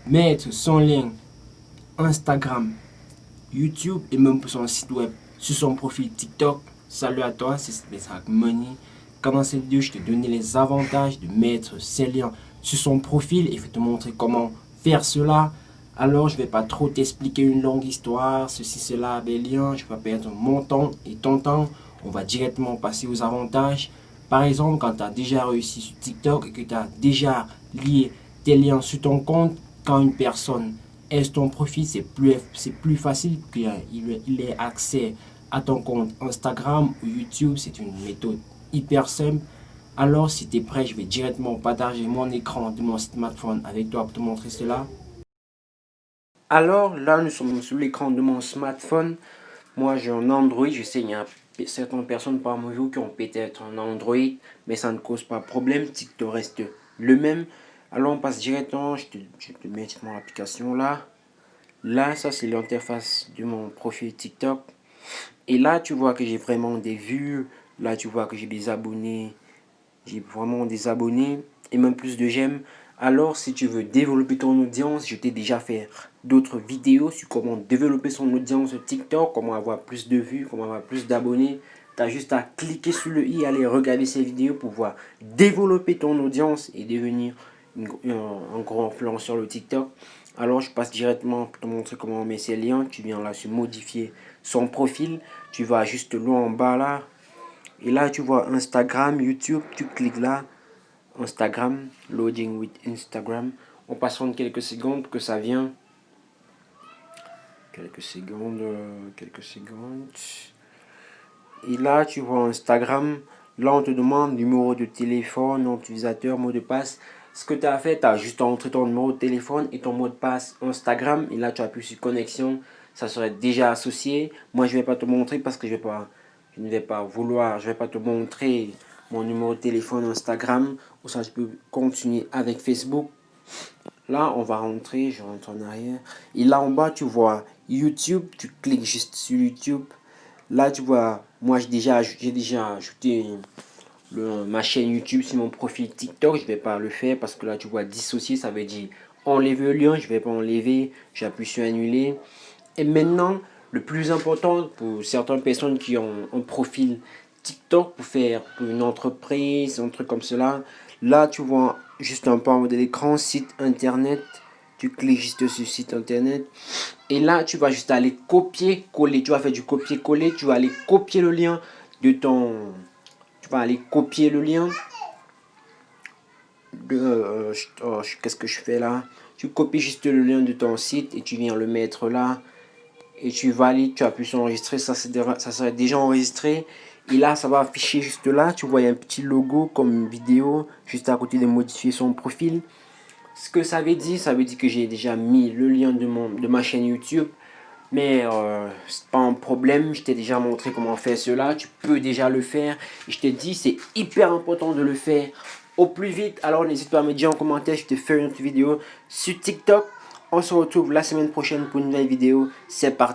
mettre son lien Instagram, YouTube et même son site web sur son profil TikTok. Salut à toi, c'est Besrak Money. Dans cette vidéo, je te donne les avantages de mettre ces liens sur son profil et je vais te montrer comment faire cela. Alors, je ne vais pas trop t'expliquer une longue histoire, ceci, cela, des liens. Je ne vais pas perdre mon temps et ton temps. On va directement passer aux avantages. Par exemple, quand tu as déjà réussi sur TikTok et que tu as déjà lié tes liens sur ton compte, quand une personne est ton profil, c'est plus facile qu'il ait accès à ton compte Instagram ou YouTube. C'est une méthode hyper simple. Alors, si tu es prêt, je vais directement partager mon écran de mon smartphone avec toi pour te montrer cela. Alors, là, nous sommes sur l'écran de mon smartphone. Moi, j'ai un Android. Je sais, il y a certaines personnes parmi vous qui ont peut-être un Android, mais ça ne cause pas de problème. TikTok reste le même. Alors, on passe directement. Je te mets mon application là. Là, ça, c'est l'interface de mon profil TikTok. Et là, tu vois que j'ai vraiment des vues. Là, tu vois que j'ai des abonnés. J'ai vraiment des abonnés et même plus de j'aime. Alors, si tu veux développer ton audience, je t'ai déjà fait d'autres vidéos sur comment développer son audience sur TikTok, comment avoir plus de vues, comment avoir plus d'abonnés. Tu as juste à cliquer sur le i, aller regarder ces vidéos pour pouvoir développer ton audience et devenir un gros influenceur sur le TikTok. Alors, je passe directement pour te montrer comment on met ces liens. Tu viens là sur modifier son profil. Tu vas juste loin en bas là. Et là, tu vois Instagram, YouTube, tu cliques là. Instagram, loading with Instagram. On patiente quelques secondes que ça vient. Quelques secondes. Et là, tu vois Instagram. Là, on te demande numéro de téléphone, nom d'utilisateur, mot de passe. Ce que tu as fait, tu as juste entré ton numéro de téléphone et ton mot de passe Instagram. Et là, tu appuies sur connexion. Ça serait déjà associé. Moi, je ne vais pas te montrer parce que je ne vais pas vouloir. Je ne vais pas te montrer mon numéro de téléphone Instagram. Ou ça, je peux continuer avec Facebook. Là, on va rentrer. Je rentre en arrière. Et là, en bas, tu vois YouTube. Tu cliques juste sur YouTube. Là, tu vois, moi, j'ai déjà ajouté ma chaîne YouTube sur mon profil TikTok. Je ne vais pas le faire parce que là, tu vois, dissocier, ça veut dire enlever le lien. Je ne vais pas enlever. J'appuie sur annuler. Et maintenant, le plus important pour certaines personnes qui ont un profil TikTok pour faire pour une entreprise, un truc comme cela. Là, tu vois juste un peu en haut de l'écran, site internet. Tu cliques juste sur site internet. Et là, tu vas juste aller copier-coller. Tu vas faire du copier-coller. Tu vas aller copier le lien de ton... Tu vas aller copier le lien de... qu'est-ce que je fais là? Tu copies juste le lien de ton site et tu viens le mettre là. Et tu valides, tu appuies sur enregistrer, ça serait déjà enregistré. Et là, ça va afficher juste là. Tu vois, il y a un petit logo comme une vidéo juste à côté de modifier son profil. Ce que ça veut dire que j'ai déjà mis le lien de ma chaîne YouTube. Mais c'est pas un problème, je t'ai déjà montré comment faire cela, tu peux déjà le faire. Et je te dis, c'est hyper important de le faire au plus vite. Alors n'hésite pas à me dire en commentaire, je te fais une autre vidéo sur TikTok. On se retrouve la semaine prochaine pour une nouvelle vidéo. C'est parti.